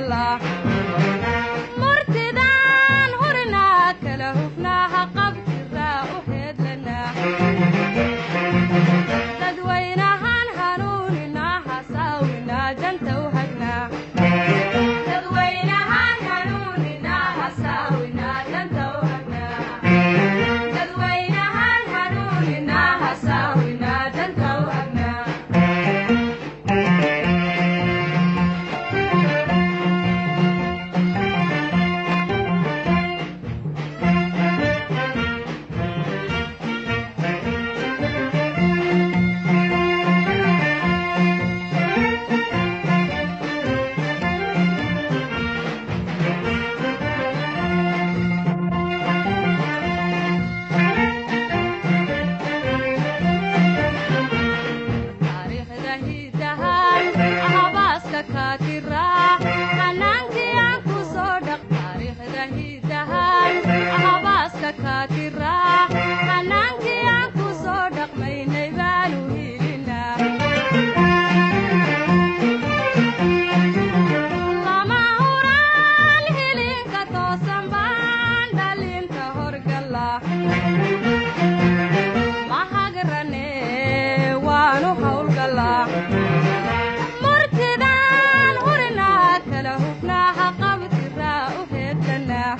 howlgallaa murtidaan hurinaa kala hufnaaha qabtiraa u heedlanaa dadwaynahaan hanuuninaa hasaawinaa danta u hagnaa dadwaynahaan hanuuninaa hasaawinaa danta u hagnaa dadwaynahaan hanuuninaa hasaawinaa danta u hagnaa murtidaan hurinaa kala hufnaaha qabtiraa u heedlanaa